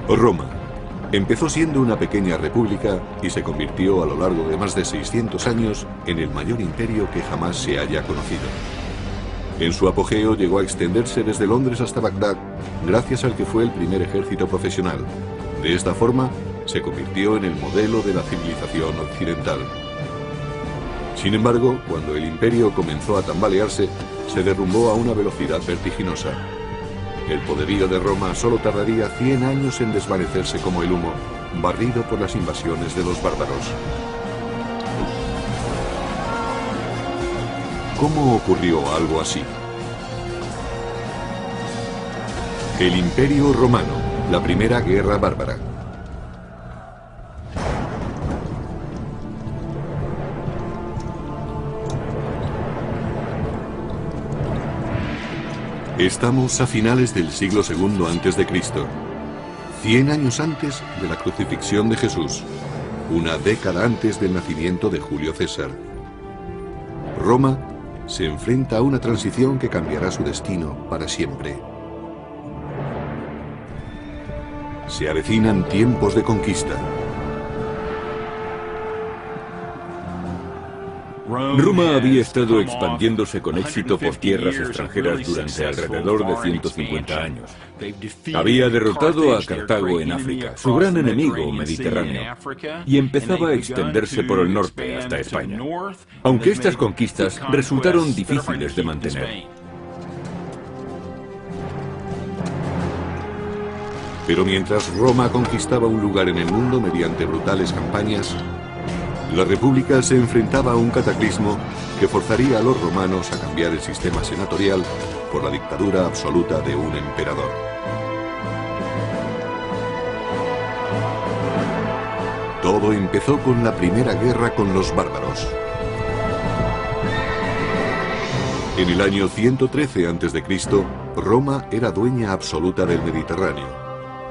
Roma empezó siendo una pequeña república y se convirtió a lo largo de más de 600 años en el mayor imperio que jamás se haya conocido. En su apogeo llegó a extenderse desde Londres hasta Bagdad, gracias al que fue el primer ejército profesional. De esta forma, se convirtió en el modelo de la civilización occidental. Sin embargo, cuando el imperio comenzó a tambalearse, se derrumbó a una velocidad vertiginosa. El poderío de Roma solo tardaría 100 años en desvanecerse como el humo, barrido por las invasiones de los bárbaros. ¿Cómo ocurrió algo así? El Imperio Romano, la primera guerra bárbara. Estamos a finales del siglo II a.C., 100 años antes de la crucifixión de Jesús, una década antes del nacimiento de Julio César. Roma se enfrenta a una transición que cambiará su destino para siempre. Se avecinan tiempos de conquista. Roma había estado expandiéndose con éxito por tierras extranjeras durante alrededor de 150 años. Había derrotado a Cartago en África, su gran enemigo mediterráneo, y empezaba a extenderse por el norte hasta España, aunque estas conquistas resultaron difíciles de mantener. Pero mientras Roma conquistaba un lugar en el mundo mediante brutales campañas, la República se enfrentaba a un cataclismo que forzaría a los romanos a cambiar el sistema senatorial por la dictadura absoluta de un emperador. Todo empezó con la primera guerra con los bárbaros. En el año 113 a.C., Roma era dueña absoluta del Mediterráneo,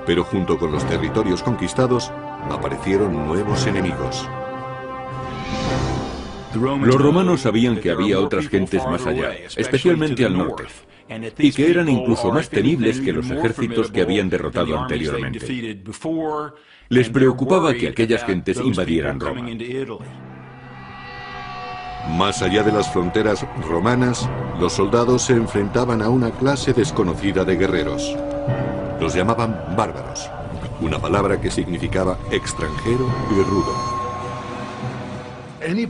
pero junto con los territorios conquistados aparecieron nuevos enemigos. Los romanos sabían que había otras gentes más allá, especialmente al norte, y que eran incluso más temibles que los ejércitos que habían derrotado anteriormente. Les preocupaba que aquellas gentes invadieran Roma. Más allá de las fronteras romanas, los soldados se enfrentaban a una clase desconocida de guerreros. Los llamaban bárbaros, una palabra que significaba extranjero y rudo.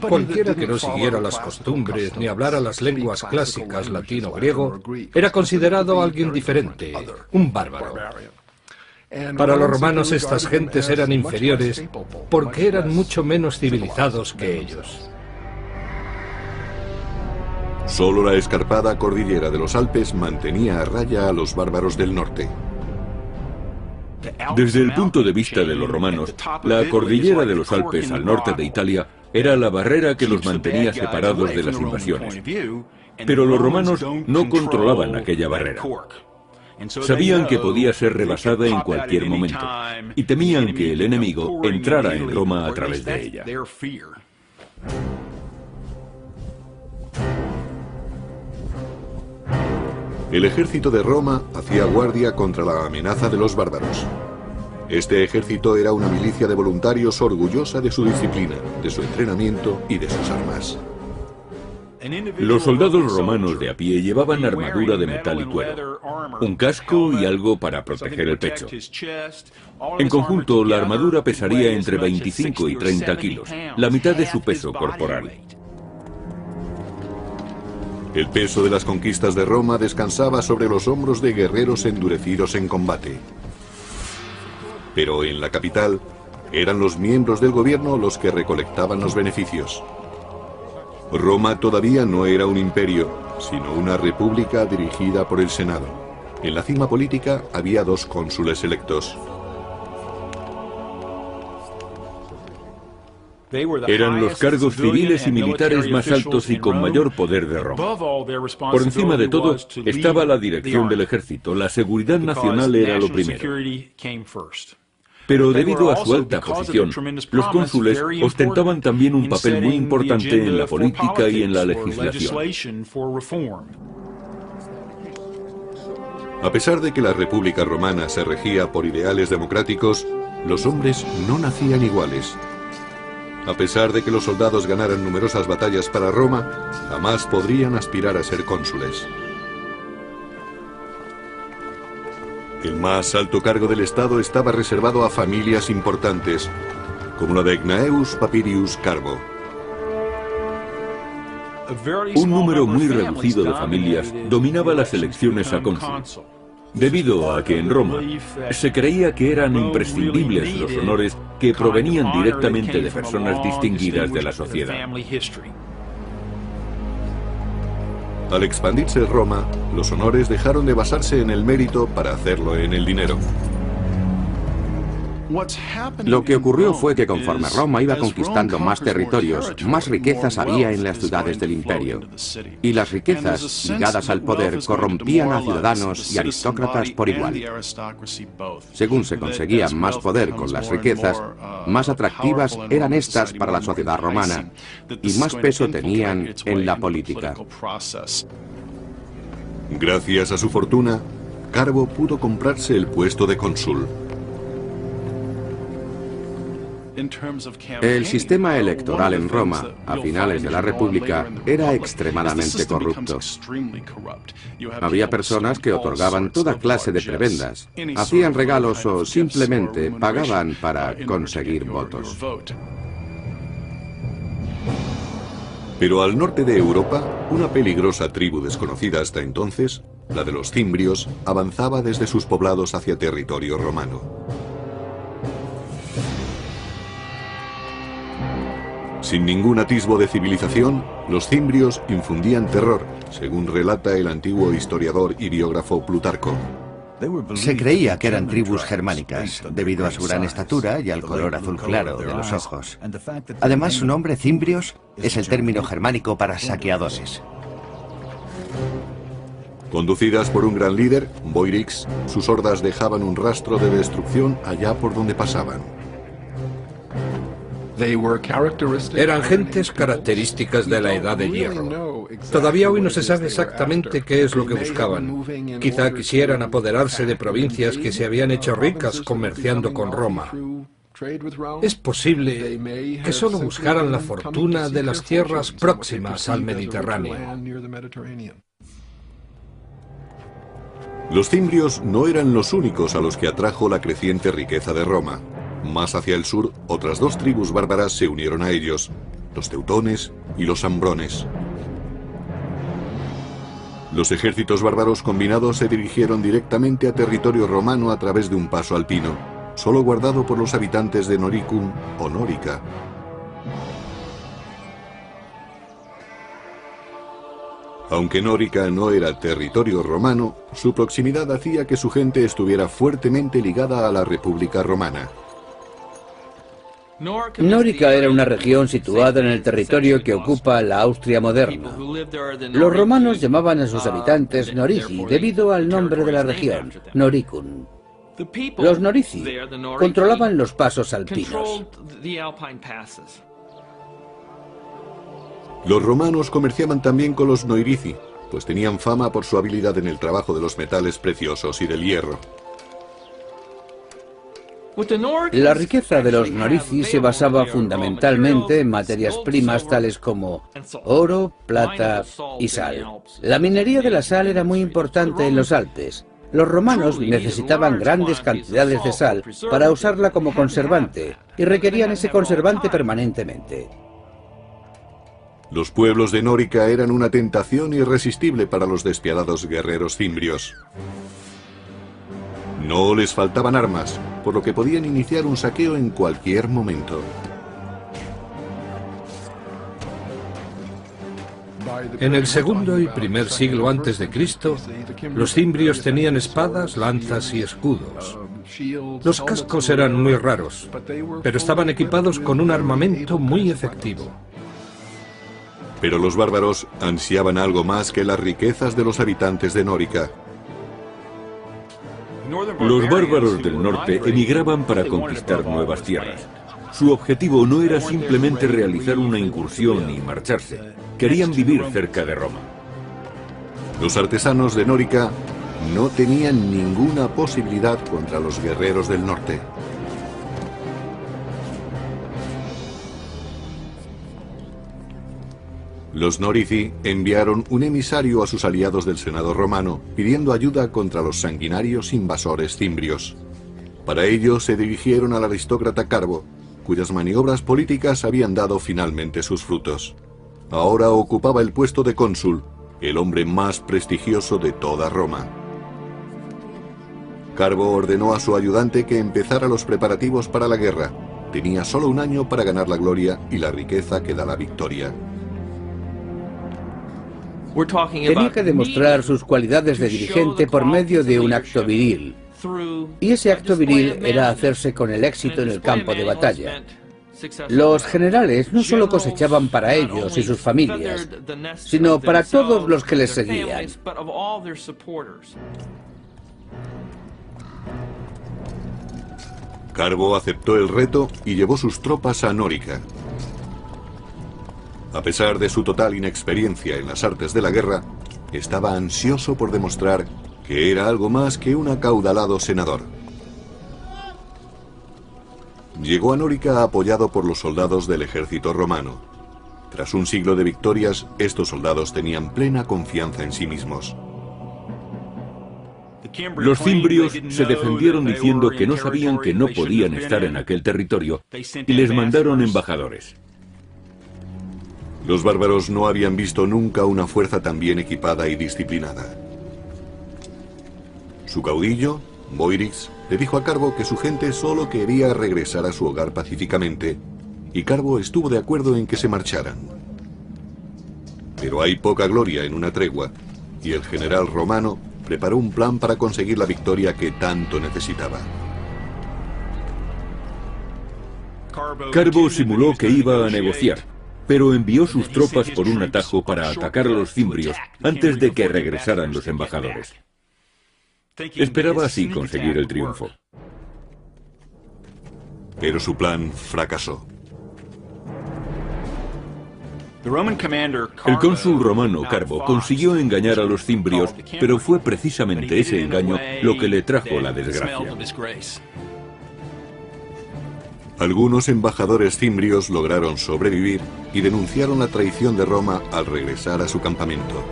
Cualquiera que no siguiera las costumbres ni hablara las lenguas clásicas latino o griego era considerado alguien diferente, un bárbaro. Para los romanos estas gentes eran inferiores porque eran mucho menos civilizados que ellos. Solo la escarpada cordillera de los Alpes mantenía a raya a los bárbaros del norte. Desde el punto de vista de los romanos, la cordillera de los Alpes al norte de Italia era la barrera que los mantenía separados de las invasiones. Pero los romanos no controlaban aquella barrera. Sabían que podía ser rebasada en cualquier momento y temían que el enemigo entrara en Roma a través de ella. El ejército de Roma hacía guardia contra la amenaza de los bárbaros. Este ejército era una milicia de voluntarios orgullosa de su disciplina, de su entrenamiento y de sus armas. Los soldados romanos de a pie llevaban armadura de metal y cuero, un casco y algo para proteger el pecho. En conjunto, la armadura pesaría entre 25 y 30 kilos, la mitad de su peso corporal. El peso de las conquistas de Roma descansaba sobre los hombros de guerreros endurecidos en combate. Pero en la capital, eran los miembros del gobierno los que recolectaban los beneficios. Roma todavía no era un imperio, sino una república dirigida por el Senado. En la cima política había 2 cónsules electos. Eran los cargos civiles y militares más altos y con mayor poder de Roma. Por encima de todo estaba la dirección del ejército. La seguridad nacional era lo primero. Pero debido a su alta posición, los cónsules ostentaban también un papel muy importante en la política y en la legislación. A pesar de que la República Romana se regía por ideales democráticos, los hombres no nacían iguales. A pesar de que los soldados ganaran numerosas batallas para Roma, jamás podrían aspirar a ser cónsules. El más alto cargo del Estado estaba reservado a familias importantes, como la de Gnaeus Papirius Carbo. Un número muy reducido de familias dominaba las elecciones a cónsul, debido a que en Roma se creía que eran imprescindibles los honores que provenían directamente de personas distinguidas de la sociedad. Al expandirse Roma, los honores dejaron de basarse en el mérito para hacerlo en el dinero. Lo que ocurrió fue que conforme Roma iba conquistando más territorios, más riquezas había en las ciudades del imperio. Y las riquezas, ligadas al poder, corrompían a ciudadanos y aristócratas por igual. Según se conseguía más poder con las riquezas, más atractivas eran estas para la sociedad romana y más peso tenían en la política. Gracias a su fortuna, Carbo pudo comprarse el puesto de cónsul. El sistema electoral en Roma, a finales de la República, era extremadamente corrupto. Había personas que otorgaban toda clase de prebendas, hacían regalos o simplemente pagaban para conseguir votos. Pero al norte de Europa, una peligrosa tribu desconocida hasta entonces, la de los cimbrios, avanzaba desde sus poblados hacia territorio romano. Sin ningún atisbo de civilización, los cimbrios infundían terror, según relata el antiguo historiador y biógrafo Plutarco. Se creía que eran tribus germánicas, debido a su gran estatura y al color azul claro de los ojos. Además, su nombre, cimbrios, es el término germánico para saqueadores. Conducidas por un gran líder, Boirix, sus hordas dejaban un rastro de destrucción allá por donde pasaban. Eran gentes características de la Edad de Hierro. Todavía hoy no se sabe exactamente qué es lo que buscaban. Quizá quisieran apoderarse de provincias que se habían hecho ricas comerciando con Roma. Es posible que solo buscaran la fortuna de las tierras próximas al Mediterráneo. Los cimbrios no eran los únicos a los que atrajo la creciente riqueza de Roma. Más hacia el sur, otras dos tribus bárbaras se unieron a ellos, los teutones y los ambrones. Los ejércitos bárbaros combinados se dirigieron directamente a territorio romano a través de un paso alpino, solo guardado por los habitantes de Noricum o Nórica. Aunque Nórica no era territorio romano, su proximidad hacía que su gente estuviera fuertemente ligada a la República Romana. Nórica era una región situada en el territorio que ocupa la Austria moderna. Los romanos llamaban a sus habitantes Norici debido al nombre de la región, Noricum. Los Norici controlaban los pasos alpinos. Los romanos comerciaban también con los Noirici, pues tenían fama por su habilidad en el trabajo de los metales preciosos y del hierro. La riqueza de los Norici se basaba fundamentalmente en materias primas tales como oro, plata y sal. La minería de la sal era muy importante en los Alpes. Los romanos necesitaban grandes cantidades de sal para usarla como conservante y requerían ese conservante permanentemente. Los pueblos de Nórica eran una tentación irresistible para los despiadados guerreros cimbrios. No les faltaban armas, por lo que podían iniciar un saqueo en cualquier momento. En el segundo y primer siglo antes de Cristo, los cimbrios tenían espadas, lanzas y escudos. Los cascos eran muy raros, pero estaban equipados con un armamento muy efectivo. Pero los bárbaros ansiaban algo más que las riquezas de los habitantes de Nórica. Los bárbaros del norte emigraban para conquistar nuevas tierras. Su objetivo no era simplemente realizar una incursión y marcharse. Querían vivir cerca de Roma. Los artesanos de Nórica no tenían ninguna posibilidad contra los guerreros del norte. Los Norici enviaron un emisario a sus aliados del Senado romano pidiendo ayuda contra los sanguinarios invasores cimbrios. Para ello se dirigieron al aristócrata Carbo, cuyas maniobras políticas habían dado finalmente sus frutos. Ahora ocupaba el puesto de cónsul, el hombre más prestigioso de toda Roma. Carbo ordenó a su ayudante que empezara los preparativos para la guerra. Tenía solo un año para ganar la gloria y la riqueza que da la victoria. Tenía que demostrar sus cualidades de dirigente por medio de un acto viril. Y ese acto viril era hacerse con el éxito en el campo de batalla. Los generales no solo cosechaban para ellos y sus familias, sino para todos los que les seguían. Carbo aceptó el reto y llevó sus tropas a Nórica. A pesar de su total inexperiencia en las artes de la guerra, estaba ansioso por demostrar que era algo más que un acaudalado senador. Llegó a Nórica apoyado por los soldados del ejército romano. Tras un siglo de victorias, estos soldados tenían plena confianza en sí mismos. Los cimbrios se defendieron diciendo que no sabían que no podían estar en aquel territorio y les mandaron embajadores. Los bárbaros no habían visto nunca una fuerza tan bien equipada y disciplinada. Su caudillo, Boirix, le dijo a Carbo que su gente solo quería regresar a su hogar pacíficamente, y Carbo estuvo de acuerdo en que se marcharan. Pero hay poca gloria en una tregua, y el general romano preparó un plan para conseguir la victoria que tanto necesitaba. Carbo simuló que iba a negociar, pero envió sus tropas por un atajo para atacar a los cimbrios antes de que regresaran los embajadores. Esperaba así conseguir el triunfo. Pero su plan fracasó. El cónsul romano Carbo consiguió engañar a los cimbrios, pero fue precisamente ese engaño lo que le trajo la desgracia. Algunos embajadores cimbrios lograron sobrevivir y denunciaron la traición de Roma al regresar a su campamento.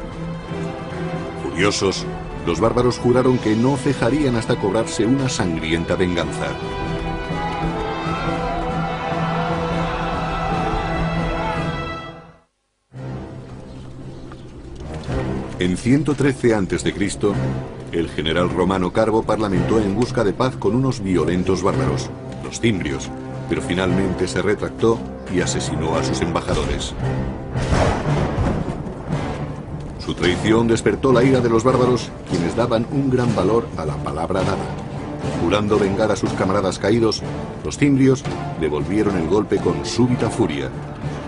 Furiosos, los bárbaros juraron que no cejarían hasta cobrarse una sangrienta venganza. En 113 a.C., el general romano Carbo parlamentó en busca de paz con unos violentos bárbaros, los cimbrios, pero finalmente se retractó y asesinó a sus embajadores. Su traición despertó la ira de los bárbaros, quienes daban un gran valor a la palabra dada. Jurando vengar a sus camaradas caídos, los cimbrios devolvieron el golpe con súbita furia.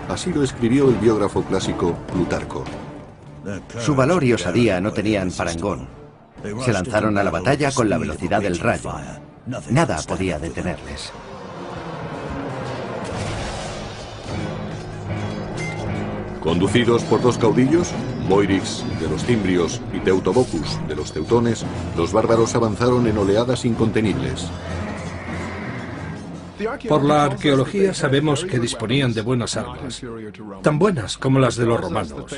Así lo escribió el biógrafo clásico Plutarco. Su valor y osadía no tenían parangón. Se lanzaron a la batalla con la velocidad del rayo. Nada podía detenerles. Conducidos por dos caudillos, Boirix de los cimbrios y Teutobocus de los teutones, los bárbaros avanzaron en oleadas incontenibles. Por la arqueología sabemos que disponían de buenas armas, tan buenas como las de los romanos.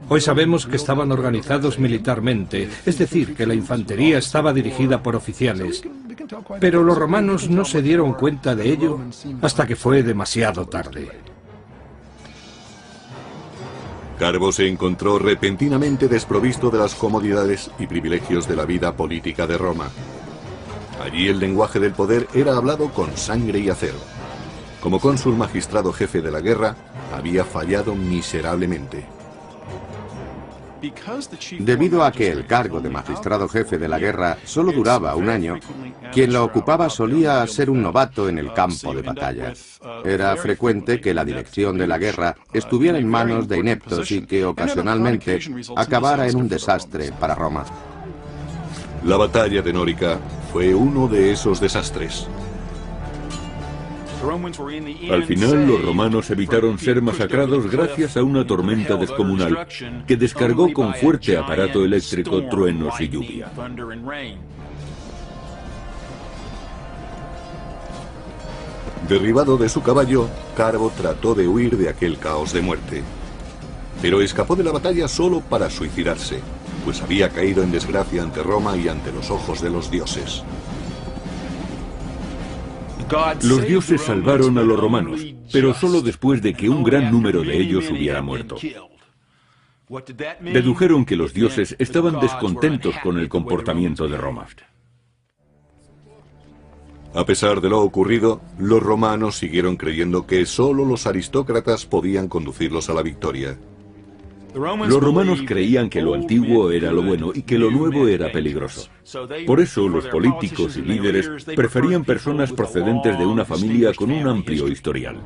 Hoy sabemos que estaban organizados militarmente, es decir, que la infantería estaba dirigida por oficiales, pero los romanos no se dieron cuenta de ello hasta que fue demasiado tarde. Carbo se encontró repentinamente desprovisto de las comodidades y privilegios de la vida política de Roma. Allí el lenguaje del poder era hablado con sangre y acero. Como cónsul magistrado jefe de la guerra, había fallado miserablemente. Debido a que el cargo de magistrado jefe de la guerra solo duraba un año, quien lo ocupaba solía ser un novato en el campo de batalla. Era frecuente que la dirección de la guerra estuviera en manos de ineptos y que ocasionalmente acabara en un desastre para Roma. La batalla de Nórica fue uno de esos desastres. Al final, los romanos evitaron ser masacrados gracias a una tormenta descomunal que descargó con fuerte aparato eléctrico truenos y lluvia. Derribado de su caballo, Carbo trató de huir de aquel caos de muerte. Pero escapó de la batalla solo para suicidarse, pues había caído en desgracia ante Roma y ante los ojos de los dioses. Los dioses salvaron a los romanos, pero solo después de que un gran número de ellos hubiera muerto. Dedujeron que los dioses estaban descontentos con el comportamiento de Roma. A pesar de lo ocurrido, los romanos siguieron creyendo que solo los aristócratas podían conducirlos a la victoria. Los romanos creían que lo antiguo era lo bueno y que lo nuevo era peligroso. Por eso los políticos y líderes preferían personas procedentes de una familia con un amplio historial.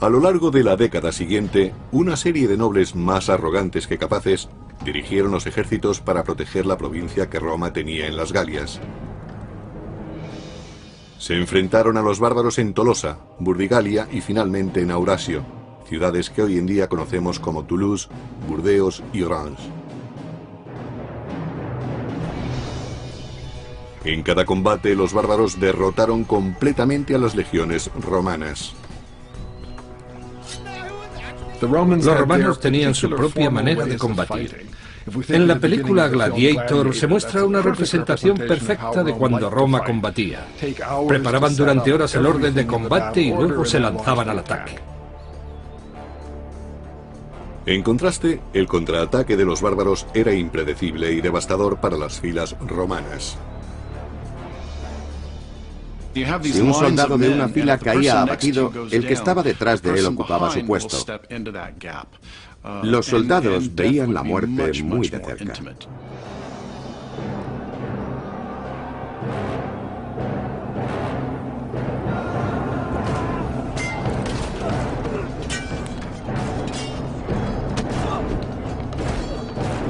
A lo largo de la década siguiente, una serie de nobles más arrogantes que capaces dirigieron los ejércitos para proteger la provincia que Roma tenía en las Galias. Se enfrentaron a los bárbaros en Tolosa, Burdigalia y finalmente en Aurasio, ciudades que hoy en día conocemos como Toulouse, Burdeos y Orange. En cada combate los bárbaros derrotaron completamente a las legiones romanas. Los romanos tenían su propia manera de combatir. En la película Gladiator se muestra una representación perfecta de cuando Roma combatía. Preparaban durante horas el orden de combate y luego se lanzaban al ataque. En contraste, el contraataque de los bárbaros era impredecible y devastador para las filas romanas. Si un soldado de una fila caía abatido, el que estaba detrás de él ocupaba su puesto. Los soldados veían la muerte muy de cerca.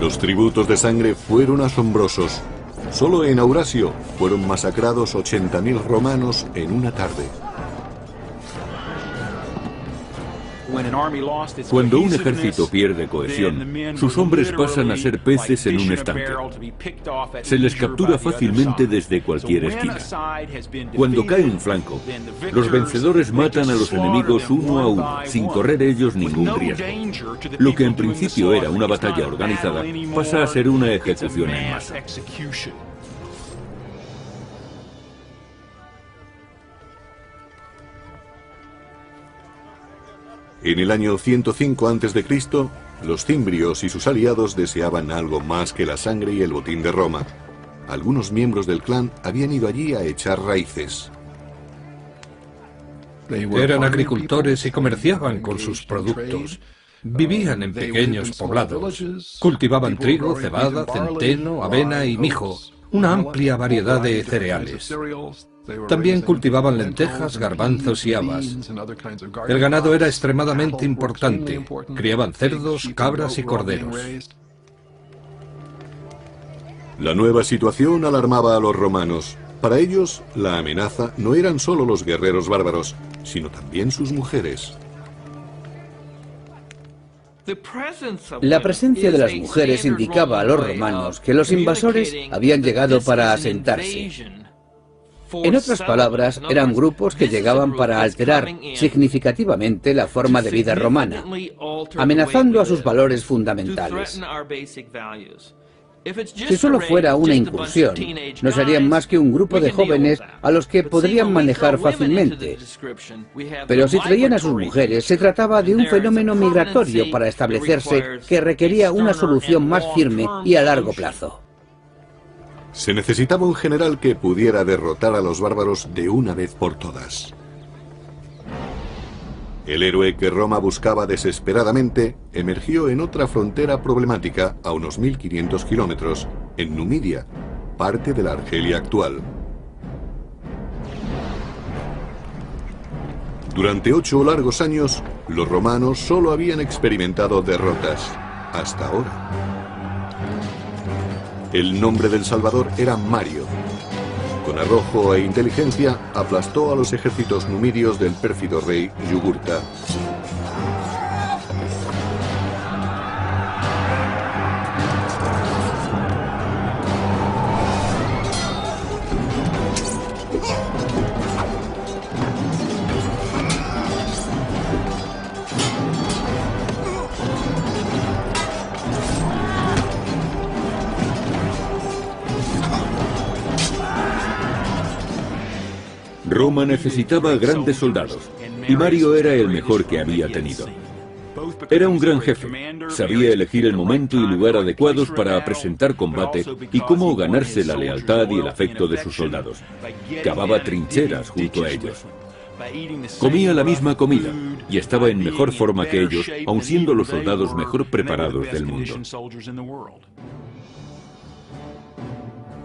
Los tributos de sangre fueron asombrosos. Solo en Aurasio fueron masacrados 80.000 romanos en una tarde. Cuando un ejército pierde cohesión, sus hombres pasan a ser peces en un estanque. Se les captura fácilmente desde cualquier esquina. Cuando cae un flanco, los vencedores matan a los enemigos uno a uno, sin correr ellos ningún riesgo. Lo que en principio era una batalla organizada pasa a ser una ejecución en masa. En el año 105 a.C., los cimbrios y sus aliados deseaban algo más que la sangre y el botín de Roma. Algunos miembros del clan habían ido allí a echar raíces. Eran agricultores y comerciaban con sus productos. Vivían en pequeños poblados. Cultivaban trigo, cebada, centeno, avena y mijo, una amplia variedad de cereales. También cultivaban lentejas, garbanzos y habas. El ganado era extremadamente importante. Criaban cerdos, cabras y corderos. La nueva situación alarmaba a los romanos. Para ellos, la amenaza no eran solo los guerreros bárbaros, sino también sus mujeres. La presencia de las mujeres indicaba a los romanos que los invasores habían llegado para asentarse. En otras palabras, eran grupos que llegaban para alterar significativamente la forma de vida romana, amenazando a sus valores fundamentales. Si solo fuera una incursión, no serían más que un grupo de jóvenes a los que podrían manejar fácilmente. Pero si traían a sus mujeres, se trataba de un fenómeno migratorio para establecerse que requería una solución más firme y a largo plazo. Se necesitaba un general que pudiera derrotar a los bárbaros de una vez por todas. El héroe que Roma buscaba desesperadamente emergió en otra frontera problemática a unos 1500 kilómetros, en Numidia, parte de la Argelia actual. Durante 8 largos años, los romanos solo habían experimentado derrotas, hasta ahora. El nombre del Salvador era Mario. Con arrojo e inteligencia aplastó a los ejércitos numidios del pérfido rey Yugurta. Roma necesitaba grandes soldados, y Mario era el mejor que había tenido. Era un gran jefe, sabía elegir el momento y lugar adecuados para presentar combate y cómo ganarse la lealtad y el afecto de sus soldados. Cavaba trincheras junto a ellos. Comía la misma comida y estaba en mejor forma que ellos, aun siendo los soldados mejor preparados del mundo.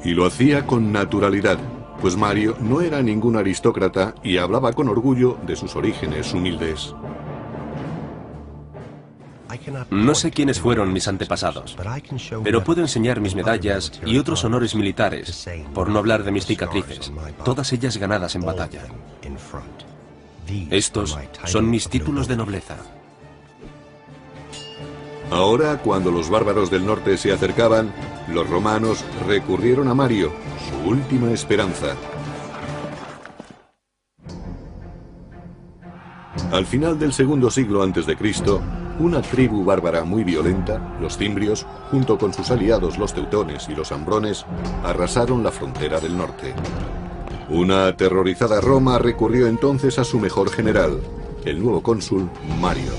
Y lo hacía con naturalidad, pues Mario no era ningún aristócrata y hablaba con orgullo de sus orígenes humildes. No sé quiénes fueron mis antepasados, pero puedo enseñar mis medallas y otros honores militares, por no hablar de mis cicatrices, todas ellas ganadas en batalla. Estos son mis títulos de nobleza. Ahora, cuando los bárbaros del norte se acercaban, los romanos recurrieron a Mario, su última esperanza. Al final del segundo siglo a.C., una tribu bárbara muy violenta, los cimbrios, junto con sus aliados los teutones y los ambrones, arrasaron la frontera del norte. Una aterrorizada Roma recurrió entonces a su mejor general, el nuevo cónsul Mario.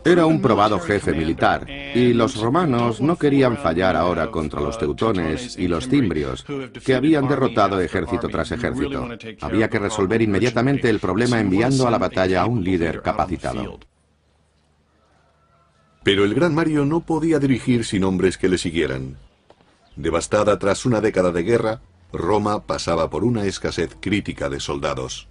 Era un probado jefe militar, y los romanos no querían fallar ahora contra los teutones y los cimbrios, que habían derrotado ejército tras ejército. Había que resolver inmediatamente el problema enviando a la batalla a un líder capacitado. Pero el gran Mario no podía dirigir sin hombres que le siguieran. Devastada tras una década de guerra, Roma pasaba por una escasez crítica de soldados.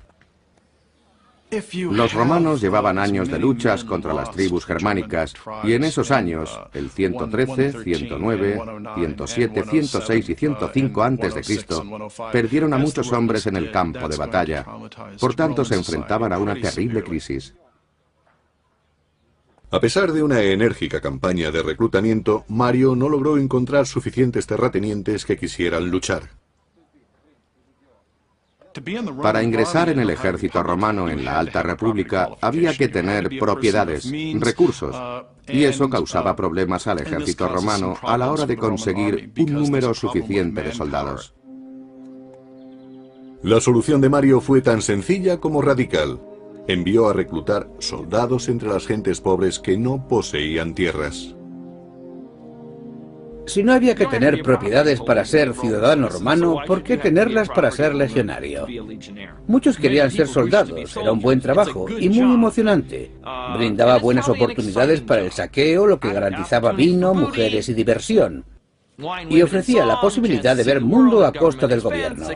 Los romanos llevaban años de luchas contra las tribus germánicas, y en esos años, el 113, 109, 107, 106 y 105 a.C., perdieron a muchos hombres en el campo de batalla. Por tanto, se enfrentaban a una terrible crisis. A pesar de una enérgica campaña de reclutamiento, Mario no logró encontrar suficientes terratenientes que quisieran luchar. Para ingresar en el ejército romano en la Alta República había que tener propiedades, recursos, y eso causaba problemas al ejército romano a la hora de conseguir un número suficiente de soldados. La solución de Mario fue tan sencilla como radical. Envió a reclutar soldados entre las gentes pobres que no poseían tierras. Si no había que tener propiedades para ser ciudadano romano, ¿por qué tenerlas para ser legionario? Muchos querían ser soldados, era un buen trabajo y muy emocionante. Brindaba buenas oportunidades para el saqueo, lo que garantizaba vino, mujeres y diversión. Y ofrecía la posibilidad de ver mundo a costa del gobierno.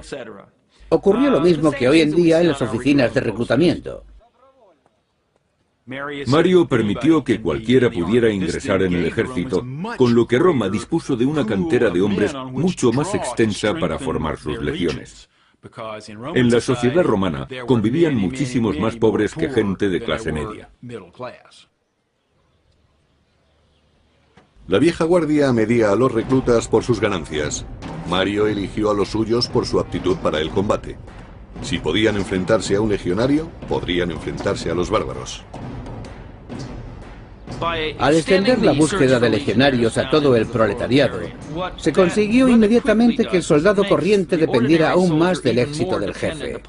Ocurrió lo mismo que hoy en día en las oficinas de reclutamiento. Mario permitió que cualquiera pudiera ingresar en el ejército, con lo que Roma dispuso de una cantera de hombres mucho más extensa para formar sus legiones. En la sociedad romana convivían muchísimos más pobres que gente de clase media. La vieja guardia medía a los reclutas por sus ganancias. Mario eligió a los suyos por su aptitud para el combate. Si podían enfrentarse a un legionario, podrían enfrentarse a los bárbaros. Al extender la búsqueda de legionarios a todo el proletariado, se consiguió inmediatamente que el soldado corriente dependiera aún más del éxito del jefe.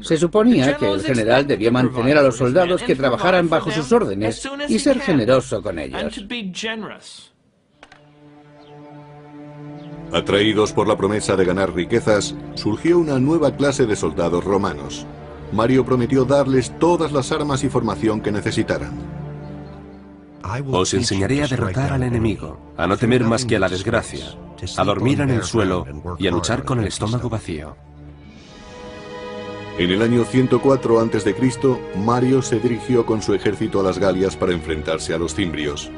Se suponía que el general debía mantener a los soldados que trabajaran bajo sus órdenes y ser generoso con ellos. Atraídos por la promesa de ganar riquezas, surgió una nueva clase de soldados romanos. Mario prometió darles todas las armas y formación que necesitaran. Os enseñaré a derrotar al enemigo, a no temer más que a la desgracia, a dormir en el suelo y a luchar con el estómago vacío. En el año 104 a.C., Mario se dirigió con su ejército a las Galias para enfrentarse a los cimbrios.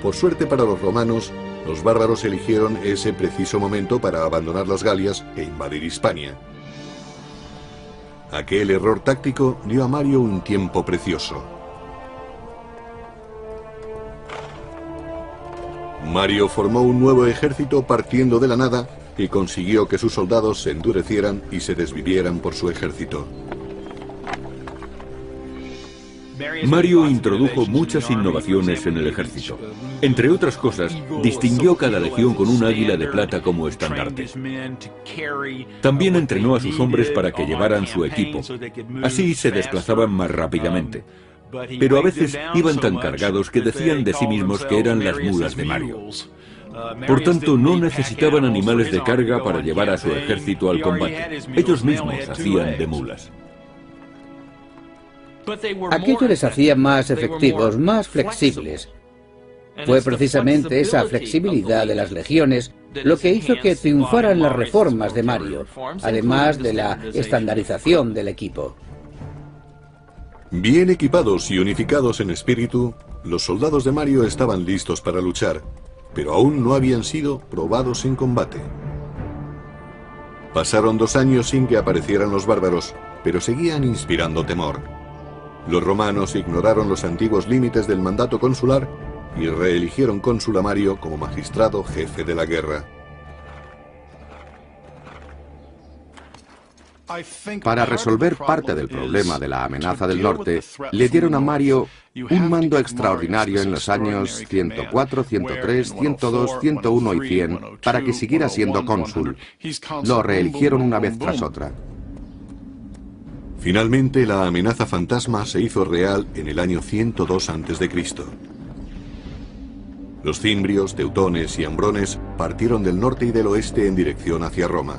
Por suerte para los romanos, los bárbaros eligieron ese preciso momento para abandonar las Galias e invadir Hispania. Aquel error táctico dio a Mario un tiempo precioso. Mario formó un nuevo ejército partiendo de la nada y consiguió que sus soldados se endurecieran y se desvivieran por su ejército. Mario introdujo muchas innovaciones en el ejército. Entre otras cosas, distinguió cada legión con un águila de plata como estandarte. También entrenó a sus hombres para que llevaran su equipo. Así se desplazaban más rápidamente. Pero a veces iban tan cargados que decían de sí mismos que eran las mulas de Mario. Por tanto, no necesitaban animales de carga para llevar a su ejército al combate. Ellos mismos hacían de mulas. Aquello les hacía más efectivos, más flexibles. Fue precisamente esa flexibilidad de las legiones lo que hizo que triunfaran las reformas de Mario, además de la estandarización del equipo. Bien equipados y unificados en espíritu, los soldados de Mario estaban listos para luchar, pero aún no habían sido probados en combate. Pasaron 2 años sin que aparecieran los bárbaros, pero seguían inspirando temor. Los romanos ignoraron los antiguos límites del mandato consular y reeligieron cónsul a Mario como magistrado jefe de la guerra. Para resolver parte del problema de la amenaza del norte, le dieron a Mario un mando extraordinario en los años 104, 103, 102, 101 y 100 para que siguiera siendo cónsul. Lo reeligieron una vez tras otra. Finalmente, la amenaza fantasma se hizo real en el año 102 a.C. Los cimbrios, teutones y ambrones partieron del norte y del oeste en dirección hacia Roma.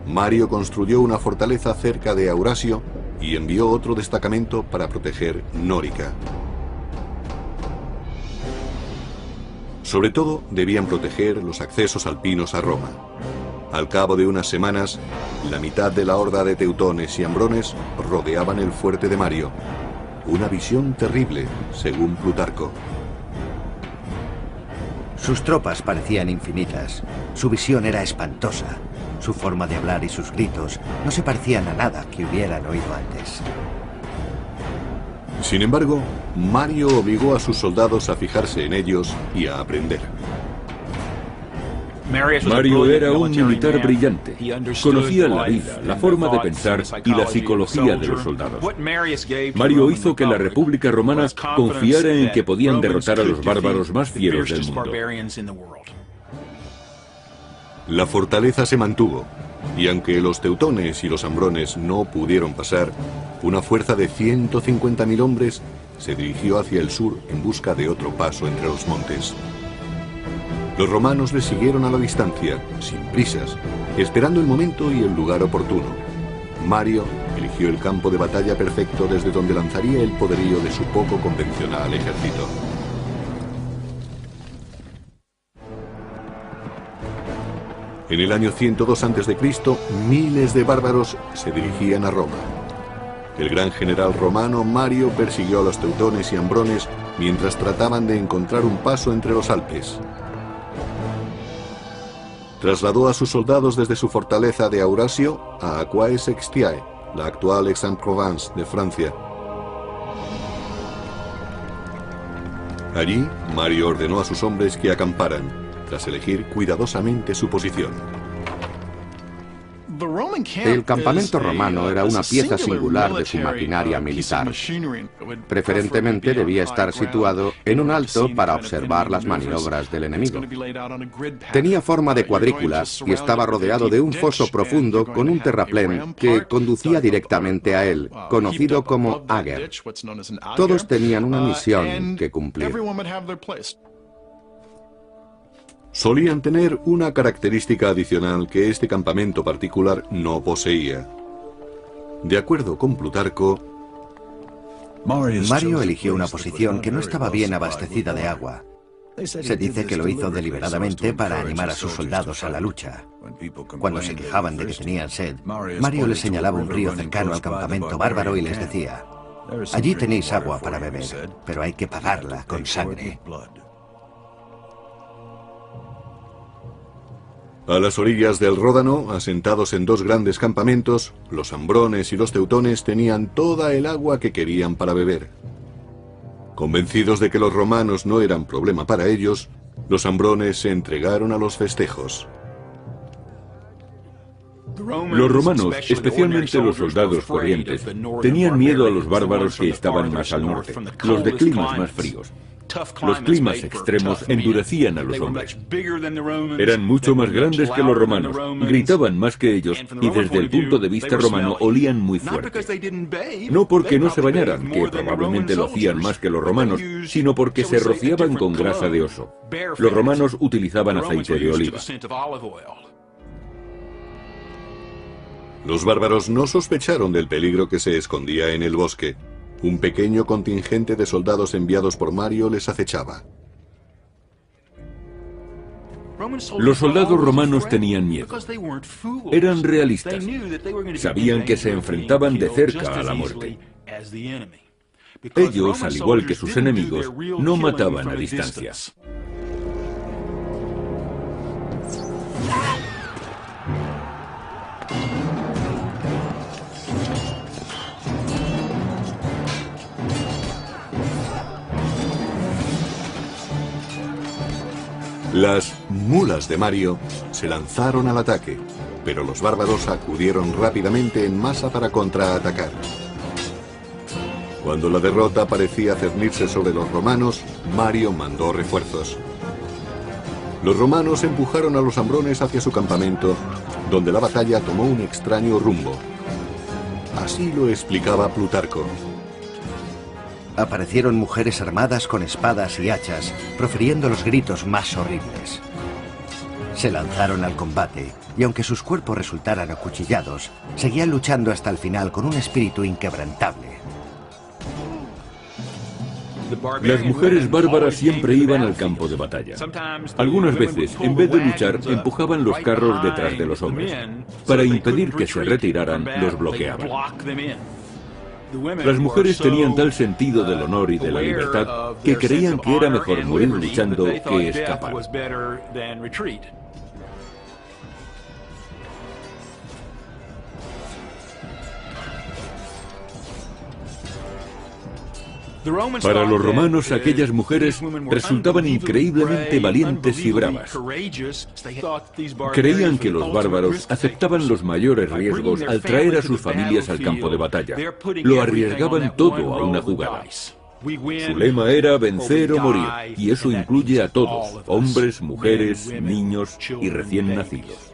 Mario construyó una fortaleza cerca de Aurasio y envió otro destacamento para proteger Nórica. Sobre todo, debían proteger los accesos alpinos a Roma. Al cabo de unas semanas, la mitad de la horda de teutones y ambrones rodeaban el fuerte de Mario. Una visión terrible, según Plutarco. Sus tropas parecían infinitas. Su visión era espantosa. Su forma de hablar y sus gritos no se parecían a nada que hubieran oído antes. Sin embargo, Mario obligó a sus soldados a fijarse en ellos y a aprender. Mario era un militar brillante. Conocía la vida, la forma de pensar y la psicología de los soldados. Mario hizo que la República Romana confiara en que podían derrotar a los bárbaros más fieros del mundo. La fortaleza se mantuvo, y aunque los teutones y los ambrones no pudieron pasar, una fuerza de 150.000 hombres se dirigió hacia el sur en busca de otro paso entre los montes. Los romanos le siguieron a la distancia, sin prisas, esperando el momento y el lugar oportuno. Mario eligió el campo de batalla perfecto desde donde lanzaría el poderío de su poco convencional ejército. En el año 102 a.C., miles de bárbaros se dirigían a Roma. El gran general romano Mario persiguió a los teutones y ambrones mientras trataban de encontrar un paso entre los Alpes. Trasladó a sus soldados desde su fortaleza de Aurasio a Aquae-Sextiae, la actual Aix-en-Provence de Francia. Allí, Mario ordenó a sus hombres que acamparan, tras elegir cuidadosamente su posición. El campamento romano era una pieza singular de su maquinaria militar. Preferentemente debía estar situado en un alto para observar las maniobras del enemigo. Tenía forma de cuadrícula y estaba rodeado de un foso profundo con un terraplén que conducía directamente a él, conocido como Ager. Todos tenían una misión que cumplir. Solían tener una característica adicional que este campamento particular no poseía. De acuerdo con Plutarco, Mario eligió una posición que no estaba bien abastecida de agua. Se dice que lo hizo deliberadamente para animar a sus soldados a la lucha. Cuando se quejaban de que tenían sed, Mario les señalaba un río cercano al campamento bárbaro y les decía: allí tenéis agua para beber, pero hay que pagarla con sangre. A las orillas del Ródano, asentados en dos grandes campamentos, los ambrones y los teutones tenían toda el agua que querían para beber. Convencidos de que los romanos no eran problema para ellos, los ambrones se entregaron a los festejos. Los romanos, especialmente los soldados corrientes, tenían miedo a los bárbaros que estaban más al norte, los de climas más fríos. Los climas extremos endurecían a los hombres. Eran mucho más grandes que los romanos, gritaban más que ellos y desde el punto de vista romano olían muy fuerte. No porque no se bañaran, que probablemente lo hacían más que los romanos, sino porque se rociaban con grasa de oso. Los romanos utilizaban aceite de oliva. Los bárbaros no sospecharon del peligro que se escondía en el bosque. Un pequeño contingente de soldados enviados por Mario les acechaba. Los soldados romanos tenían miedo. Eran realistas. Sabían que se enfrentaban de cerca a la muerte. Ellos, al igual que sus enemigos, no mataban a distancia. Las mulas de Mario se lanzaron al ataque, pero los bárbaros acudieron rápidamente en masa para contraatacar. Cuando la derrota parecía cernirse sobre los romanos, Mario mandó refuerzos. Los romanos empujaron a los ambrones hacia su campamento, donde la batalla tomó un extraño rumbo. Así lo explicaba Plutarco. Aparecieron mujeres armadas con espadas y hachas, profiriendo los gritos más horribles. Se lanzaron al combate, y aunque sus cuerpos resultaran acuchillados, seguían luchando hasta el final con un espíritu inquebrantable. Las mujeres bárbaras siempre iban al campo de batalla. Algunas veces, en vez de luchar, empujaban los carros detrás de los hombres. Para impedir que se retiraran, los bloqueaban. Las mujeres tenían tal sentido del honor y de la libertad que creían que era mejor morir luchando que escapar. Para los romanos, aquellas mujeres resultaban increíblemente valientes y bravas. Creían que los bárbaros aceptaban los mayores riesgos al traer a sus familias al campo de batalla. Lo arriesgaban todo a una jugada. Su lema era vencer o morir, y eso incluye a todos, hombres, mujeres, niños y recién nacidos.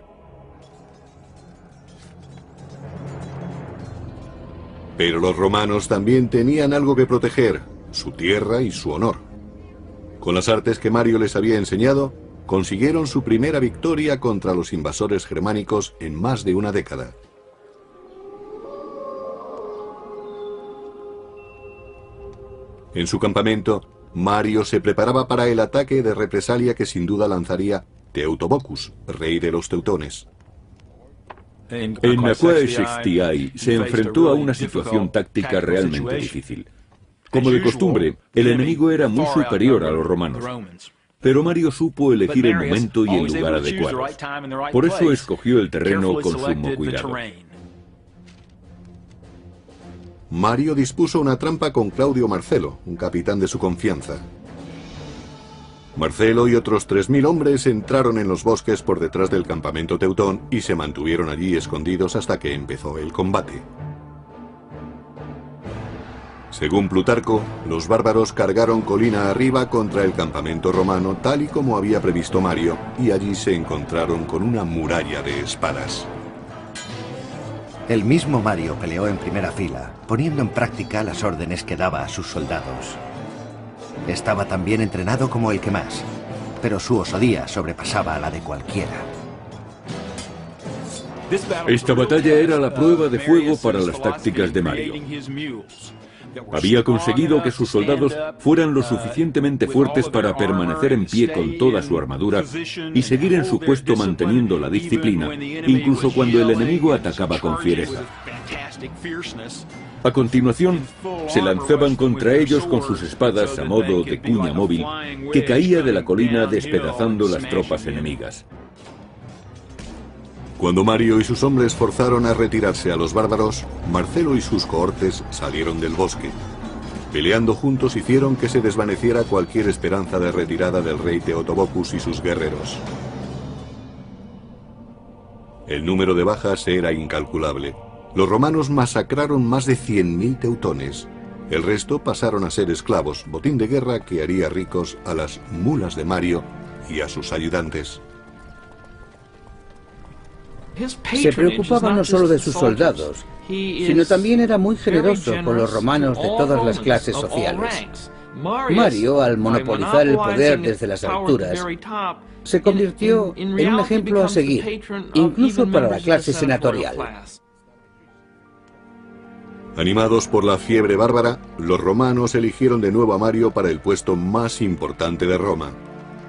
Pero los romanos también tenían algo que proteger, su tierra y su honor. Con las artes que Mario les había enseñado, consiguieron su primera victoria contra los invasores germánicos en más de una década. En su campamento, Mario se preparaba para el ataque de represalia que sin duda lanzaría Teutobochus, rey de los teutones. En Aquae Sextiae se enfrentó a una situación táctica realmente difícil. Como de costumbre, el enemigo era muy superior a los romanos. Pero Mario supo elegir el momento y el lugar adecuados. Por eso escogió el terreno con sumo cuidado. Mario dispuso una trampa con Claudio Marcelo, un capitán de su confianza. Marcelo y otros 3000 hombres entraron en los bosques por detrás del campamento teutón y se mantuvieron allí escondidos hasta que empezó el combate. Según Plutarco, los bárbaros cargaron colina arriba contra el campamento romano tal y como había previsto Mario, y allí se encontraron con una muralla de espadas. El mismo Mario peleó en primera fila, poniendo en práctica las órdenes que daba a sus soldados. Estaba tan bien entrenado como el que más, pero su osadía sobrepasaba a la de cualquiera. Esta batalla era la prueba de fuego para las tácticas de Mario. Había conseguido que sus soldados fueran lo suficientemente fuertes para permanecer en pie con toda su armadura y seguir en su puesto manteniendo la disciplina, incluso cuando el enemigo atacaba con fiereza. A continuación, se lanzaban contra ellos con sus espadas a modo de cuña móvil que caía de la colina despedazando las tropas enemigas. Cuando Mario y sus hombres forzaron a retirarse a los bárbaros, Marcelo y sus cohortes salieron del bosque. Peleando juntos hicieron que se desvaneciera cualquier esperanza de retirada del rey Teotobocus y sus guerreros. El número de bajas era incalculable. Los romanos masacraron más de 100.000 teutones. El resto pasaron a ser esclavos, botín de guerra que haría ricos a las mulas de Mario y a sus ayudantes. Se preocupaba no solo de sus soldados, sino también era muy generoso con los romanos de todas las clases sociales. Mario, al monopolizar el poder desde las alturas, se convirtió en un ejemplo a seguir, incluso para la clase senatorial. Animados por la fiebre bárbara, los romanos eligieron de nuevo a Mario para el puesto más importante de Roma.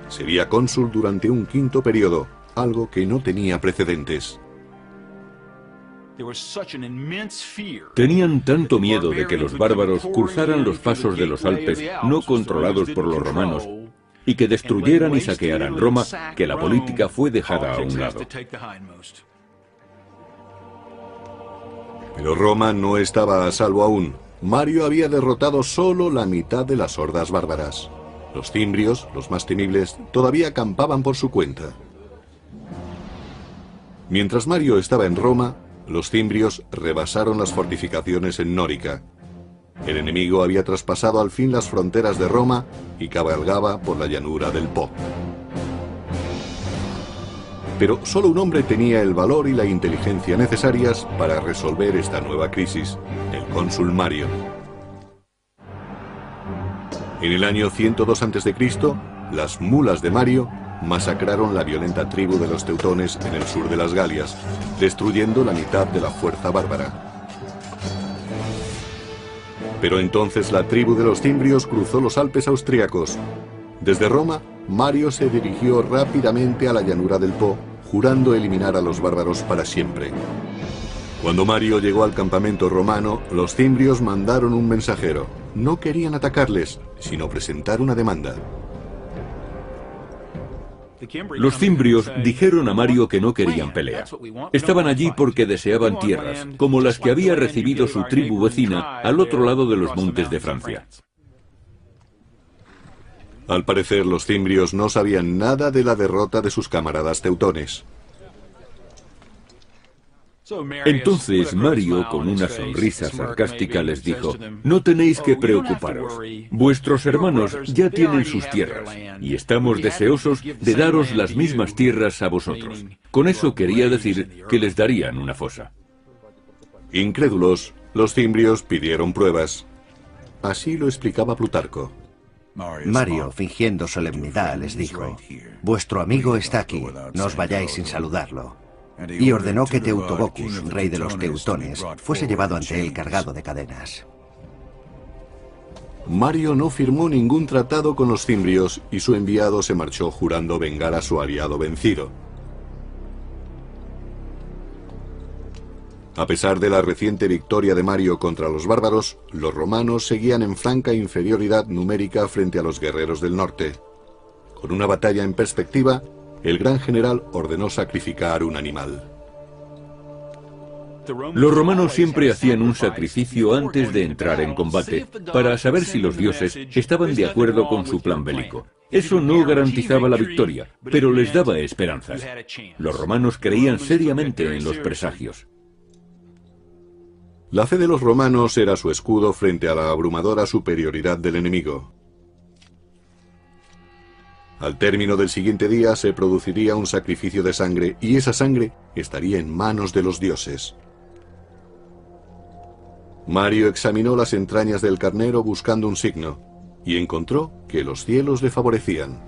Sería cónsul durante un 5º periodo, algo que no tenía precedentes. Tenían tanto miedo de que los bárbaros cruzaran los pasos de los Alpes no controlados por los romanos y que destruyeran y saquearan Roma, que la política fue dejada a un lado. Pero Roma no estaba a salvo aún. Mario había derrotado solo la mitad de las hordas bárbaras. Los cimbrios, los más temibles, todavía acampaban por su cuenta. Mientras Mario estaba en Roma, los cimbrios rebasaron las fortificaciones en Nórica. El enemigo había traspasado al fin las fronteras de Roma y cabalgaba por la llanura del Po. Pero solo un hombre tenía el valor y la inteligencia necesarias para resolver esta nueva crisis, el cónsul Mario. En el año 102 a.C., las mulas de Mario masacraron la violenta tribu de los teutones en el sur de las Galias, destruyendo la mitad de la fuerza bárbara. Pero entonces la tribu de los cimbrios cruzó los Alpes austríacos. Desde Roma, Mario se dirigió rápidamente a la llanura del Po, jurando eliminar a los bárbaros para siempre. Cuando Mario llegó al campamento romano, los cimbrios mandaron un mensajero. No querían atacarles, sino presentar una demanda. Los cimbrios dijeron a Mario que no querían pelea. Estaban allí porque deseaban tierras, como las que había recibido su tribu vecina al otro lado de los montes de Francia. Al parecer, los cimbrios no sabían nada de la derrota de sus camaradas teutones. Entonces Mario, con una sonrisa sarcástica, les dijo: no tenéis que preocuparos. Vuestros hermanos ya tienen sus tierras, y estamos deseosos de daros las mismas tierras a vosotros. Con eso quería decir que les darían una fosa. Incrédulos, los cimbrios pidieron pruebas. Así lo explicaba Plutarco. Mario, fingiendo solemnidad, les dijo: vuestro amigo está aquí, no os vayáis sin saludarlo. Y ordenó que Teutobocus, rey de los teutones, fuese llevado ante él cargado de cadenas. Mario no firmó ningún tratado con los cimbrios y su enviado se marchó jurando vengar a su aliado vencido. A pesar de la reciente victoria de Mario contra los bárbaros, los romanos seguían en franca inferioridad numérica frente a los guerreros del norte. Con una batalla en perspectiva, el gran general ordenó sacrificar un animal. Los romanos siempre hacían un sacrificio antes de entrar en combate, para saber si los dioses estaban de acuerdo con su plan bélico. Eso no garantizaba la victoria, pero les daba esperanzas. Los romanos creían seriamente en los presagios. La fe de los romanos era su escudo frente a la abrumadora superioridad del enemigo. Al término del siguiente día se produciría un sacrificio de sangre y esa sangre estaría en manos de los dioses. Mario examinó las entrañas del carnero buscando un signo y encontró que los cielos le favorecían.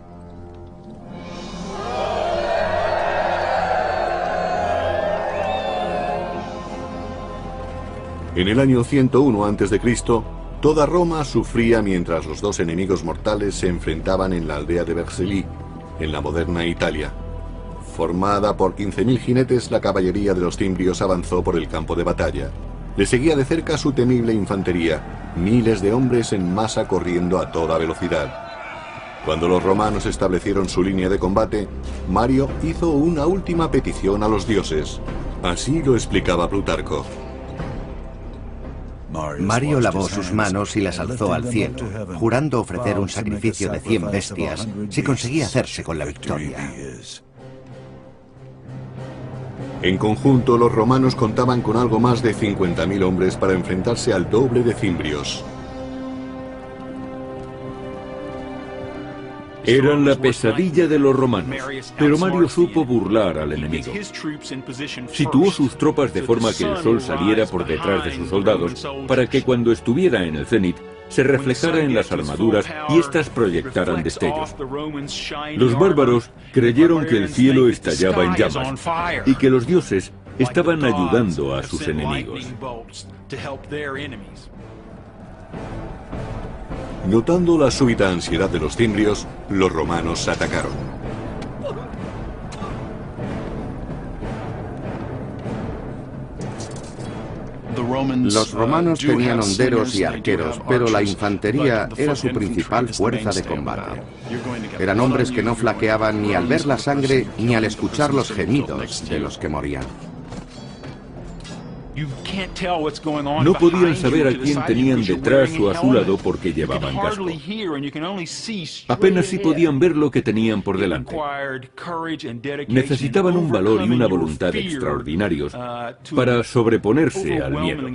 En el año 101 a.C., toda Roma sufría mientras los dos enemigos mortales se enfrentaban en la aldea de Vercelli, en la moderna Italia. Formada por 15.000 jinetes, la caballería de los cimbrios avanzó por el campo de batalla. Le seguía de cerca su temible infantería, miles de hombres en masa corriendo a toda velocidad. Cuando los romanos establecieron su línea de combate, Mario hizo una última petición a los dioses. Así lo explicaba Plutarco. Mario lavó sus manos y las alzó al cielo, jurando ofrecer un sacrificio de 100 bestias si conseguía hacerse con la victoria. En conjunto, los romanos contaban con algo más de 50.000 hombres para enfrentarse al doble de cimbrios. Eran la pesadilla de los romanos, pero Mario supo burlar al enemigo. Situó sus tropas de forma que el sol saliera por detrás de sus soldados para que cuando estuviera en el cenit se reflejara en las armaduras y éstas proyectaran destellos. Los bárbaros creyeron que el cielo estallaba en llamas y que los dioses estaban ayudando a sus enemigos. Notando la súbita ansiedad de los cimbrios, los romanos atacaron. Los romanos tenían honderos y arqueros, pero la infantería era su principal fuerza de combate. Eran hombres que no flaqueaban ni al ver la sangre ni al escuchar los gemidos de los que morían. No podían saber a quién tenían detrás o a su lado porque llevaban casco. Apenas si podían ver lo que tenían por delante. Necesitaban un valor y una voluntad extraordinarios para sobreponerse al miedo.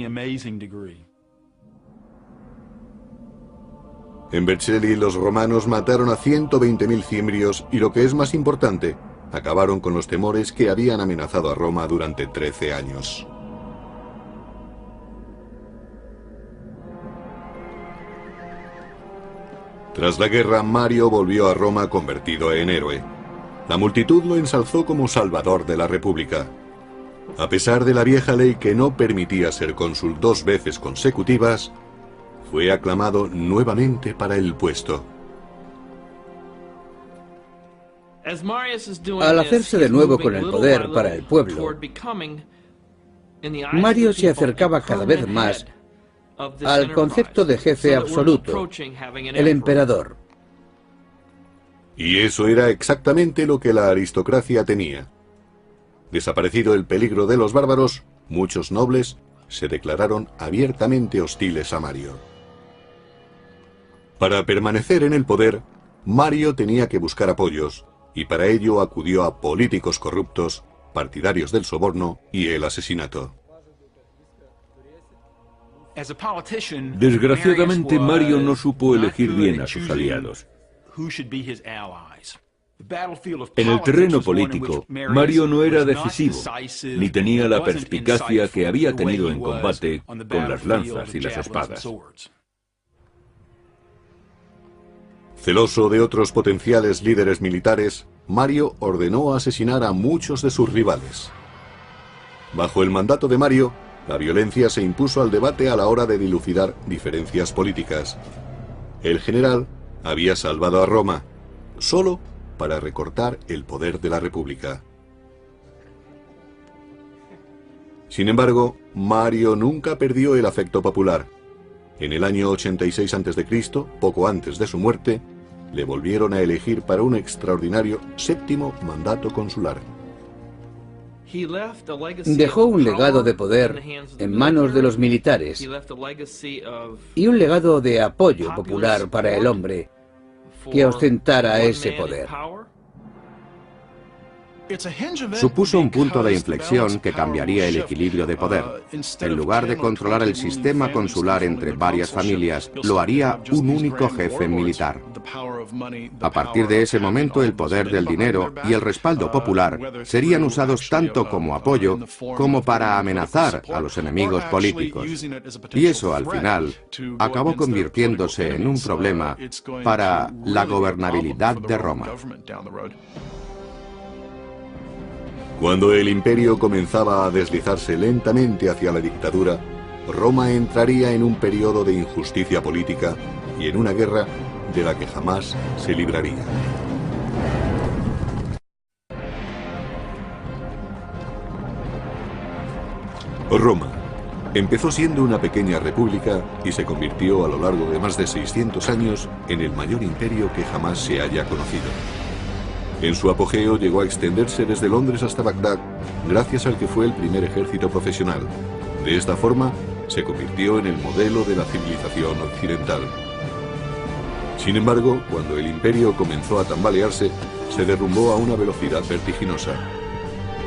En Vercelli, los romanos mataron a 120.000 cimbrios y, lo que es más importante, acabaron con los temores que habían amenazado a Roma durante 13 años. Tras la guerra, Mario volvió a Roma convertido en héroe. La multitud lo ensalzó como salvador de la República. A pesar de la vieja ley que no permitía ser cónsul 2 veces consecutivas, fue aclamado nuevamente para el puesto. Al hacerse de nuevo con el poder para el pueblo, Mario se acercaba cada vez más al concepto de jefe absoluto, el emperador. Y eso era exactamente lo que la aristocracia temía. Desaparecido el peligro de los bárbaros, muchos nobles se declararon abiertamente hostiles a Mario. Para permanecer en el poder, Mario tenía que buscar apoyos, y para ello acudió a políticos corruptos, partidarios del soborno y el asesinato. Desgraciadamente, Mario no supo elegir bien a sus aliados. En el terreno político, Mario no era decisivo, ni tenía la perspicacia que había tenido en combate con las lanzas y las espadas. Celoso de otros potenciales líderes militares, Mario ordenó asesinar a muchos de sus rivales. Bajo el mandato de Mario, la violencia se impuso al debate a la hora de dilucidar diferencias políticas. El general había salvado a Roma, solo para recortar el poder de la República. Sin embargo, Mario nunca perdió el afecto popular. En el año 86 a.C., poco antes de su muerte, le volvieron a elegir para un extraordinario 7º mandato consular. Dejó un legado de poder en manos de los militares y un legado de apoyo popular para el hombre que ostentara ese poder. Supuso un punto de inflexión que cambiaría el equilibrio de poder. En lugar de controlar el sistema consular entre varias familias, lo haría un único jefe militar. A partir de ese momento, el poder del dinero y el respaldo popular serían usados tanto como apoyo como para amenazar a los enemigos políticos. Y eso, al final, acabó convirtiéndose en un problema para la gobernabilidad de Roma. Cuando el imperio comenzaba a deslizarse lentamente hacia la dictadura, Roma entraría en un periodo de injusticia política y en una guerra de la que jamás se libraría. Roma, Empezó siendo una pequeña república y se convirtió a lo largo de más de 600 años en el mayor imperio que jamás se haya conocido. En su apogeo llegó a extenderse desde Londres hasta Bagdad, gracias al que fue el primer ejército profesional. De esta forma, se convirtió en el modelo de la civilización occidental. Sin embargo, cuando el imperio comenzó a tambalearse, se derrumbó a una velocidad vertiginosa.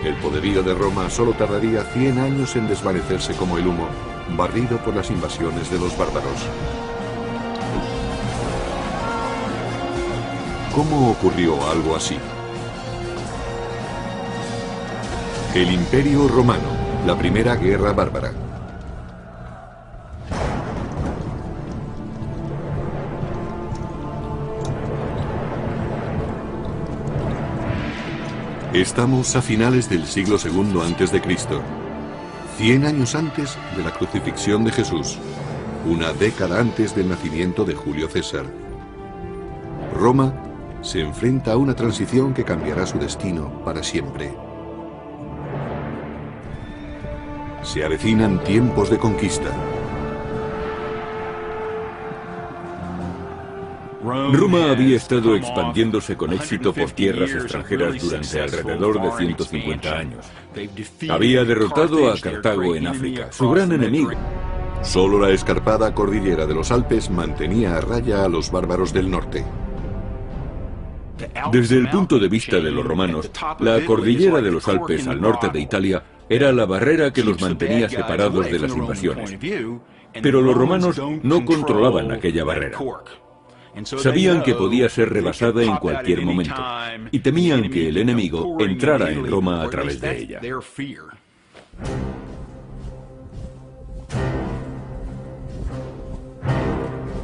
El poderío de Roma solo tardaría 100 años en desvanecerse como el humo, barrido por las invasiones de los bárbaros. ¿Cómo ocurrió algo así? El Imperio Romano, la primera guerra bárbara. Estamos a finales del siglo II a.C., 100 años antes de la crucifixión de Jesús, una década antes del nacimiento de Julio César. Roma se enfrenta a una transición que cambiará su destino para siempre. Se avecinan tiempos de conquista. Roma había estado expandiéndose con éxito por tierras extranjeras durante alrededor de 150 años. Había derrotado a Cartago en África, su gran enemigo. Solo la escarpada cordillera de los Alpes mantenía a raya a los bárbaros del norte. Desde el punto de vista de los romanos, la cordillera de los Alpes al norte de Italia era la barrera que los mantenía separados de las invasiones. Pero los romanos no controlaban aquella barrera. Sabían que podía ser rebasada en cualquier momento y temían que el enemigo entrara en Roma a través de ella.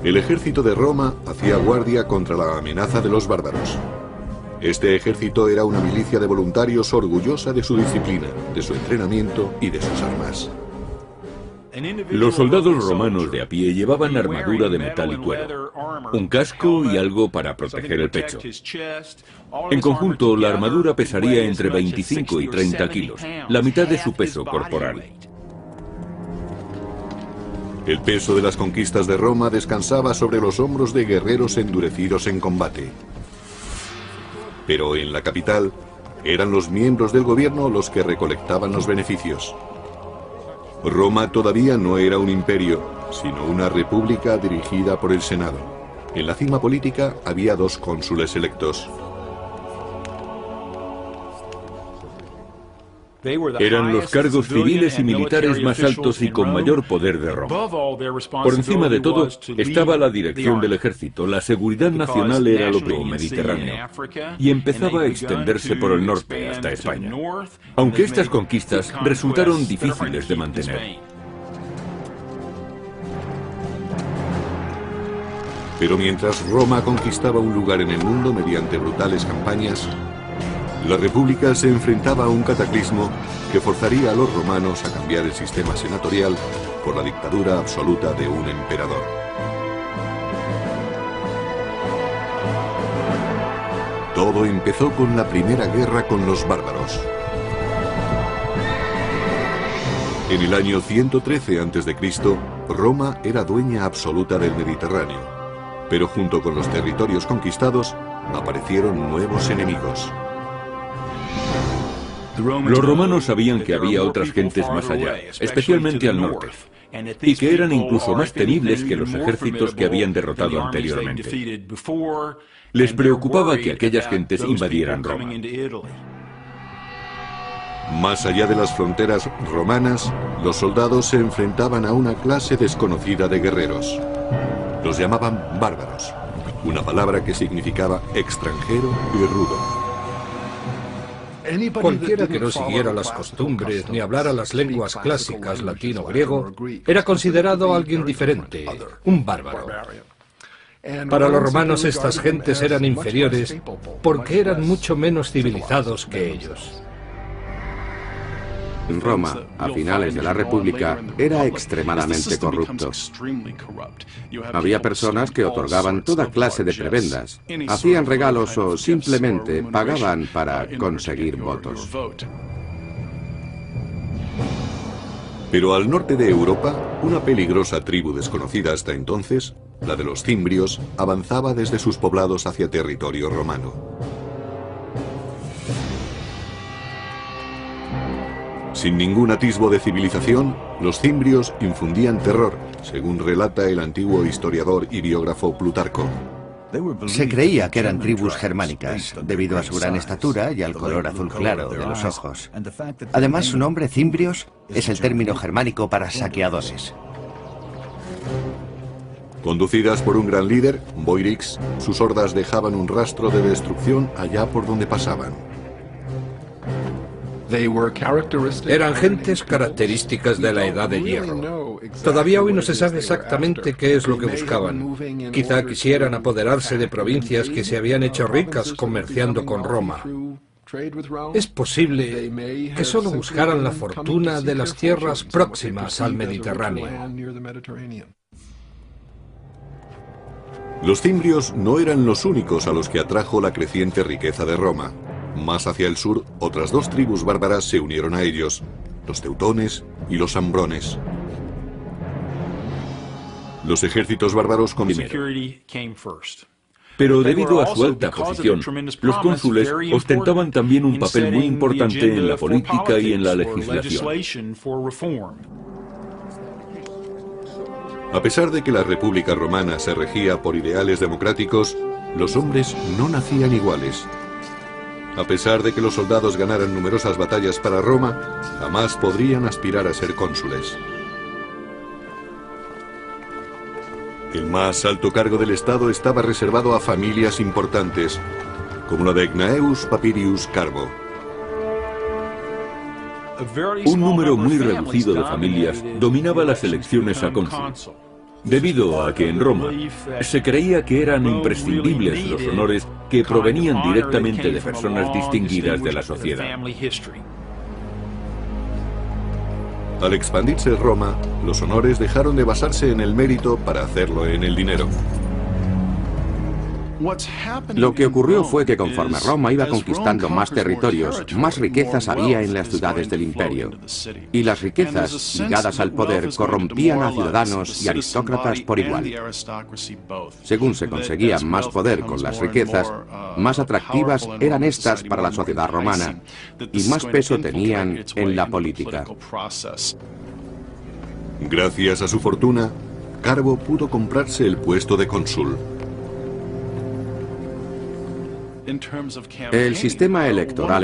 El ejército de Roma hacía guardia contra la amenaza de los bárbaros. Este ejército era una milicia de voluntarios orgullosa de su disciplina, de su entrenamiento y de sus armas. Los soldados romanos de a pie llevaban armadura de metal y cuero, un casco y algo para proteger el pecho. En conjunto, la armadura pesaría entre 25 y 30 kilos, la mitad de su peso corporal. El peso de las conquistas de Roma descansaba sobre los hombros de guerreros endurecidos en combate. Pero en la capital, eran los miembros del gobierno los que recolectaban los beneficios. Roma todavía no era un imperio, sino una república dirigida por el Senado. En la cima política había 2 cónsules electos. Eran los cargos civiles y militares más altos y con mayor poder de Roma. Por encima de todo estaba la dirección del ejército. La seguridad nacional era lo mediterráneo y empezaba a extenderse por el norte hasta España. Aunque estas conquistas resultaron difíciles de mantener. Pero mientras Roma conquistaba un lugar en el mundo mediante brutales campañas, la República se enfrentaba a un cataclismo que forzaría a los romanos a cambiar el sistema senatorial por la dictadura absoluta de un emperador. Todo empezó con la primera guerra con los bárbaros. En el año 113 a.C., Roma era dueña absoluta del Mediterráneo, pero junto con los territorios conquistados aparecieron nuevos enemigos. Los romanos sabían que había otras gentes más allá, especialmente al norte, y que eran incluso más temibles que los ejércitos que habían derrotado anteriormente. Les preocupaba que aquellas gentes invadieran Roma. Más allá de las fronteras romanas, los soldados se enfrentaban a una clase desconocida de guerreros. Los llamaban bárbaros, una palabra que significaba extranjero y rudo. Cualquiera que no siguiera las costumbres ni hablara las lenguas clásicas latino o griego era considerado alguien diferente, un bárbaro. Para los romanos estas gentes eran inferiores porque eran mucho menos civilizados que ellos. Roma, a finales de la República, era extremadamente corrupto. Había personas que otorgaban toda clase de prebendas, hacían regalos o simplemente pagaban para conseguir votos. Pero al norte de Europa, una peligrosa tribu desconocida hasta entonces, la de los cimbrios, avanzaba desde sus poblados hacia territorio romano. Sin ningún atisbo de civilización, los cimbrios infundían terror, según relata el antiguo historiador y biógrafo Plutarco. Se creía que eran tribus germánicas, debido a su gran estatura y al color azul claro de los ojos. Además, su nombre, cimbrios, es el término germánico para saqueadores. Conducidas por un gran líder, Boirix, sus hordas dejaban un rastro de destrucción allá por donde pasaban. Eran gentes características de la Edad de Hierro. Todavía hoy no se sabe exactamente qué es lo que buscaban. Quizá quisieran apoderarse de provincias que se habían hecho ricas comerciando con Roma. Es posible que solo buscaran la fortuna de las tierras próximas al Mediterráneo. Los cimbrios no eran los únicos a los que atrajo la creciente riqueza de Roma. Más hacia el sur, otras dos tribus bárbaras se unieron a ellos, los teutones y los ambrones. Los ejércitos bárbaros Pero debido a su alta posición, los cónsules ostentaban también un papel muy importante en la política y en la legislación. A pesar de que la República Romana se regía por ideales democráticos, los hombres no nacían iguales. A pesar de que los soldados ganaran numerosas batallas para Roma, jamás podrían aspirar a ser cónsules. El más alto cargo del Estado estaba reservado a familias importantes, como la de Gnaeus Papirius Carbo. Un número muy reducido de familias dominaba las elecciones a cónsul, debido a que en Roma se creía que eran imprescindibles los honores que provenían directamente de personas distinguidas de la sociedad. Al expandirse Roma, los honores dejaron de basarse en el mérito para hacerlo en el dinero. Lo que ocurrió fue que conforme Roma iba conquistando más territorios, más riquezas había en las ciudades del imperio. Y las riquezas, ligadas al poder, corrompían a ciudadanos y aristócratas por igual. Según se conseguía más poder con las riquezas, más atractivas eran estas para la sociedad romana y más peso tenían en la política. Gracias a su fortuna, Carbo pudo comprarse el puesto de cónsul. El sistema electoral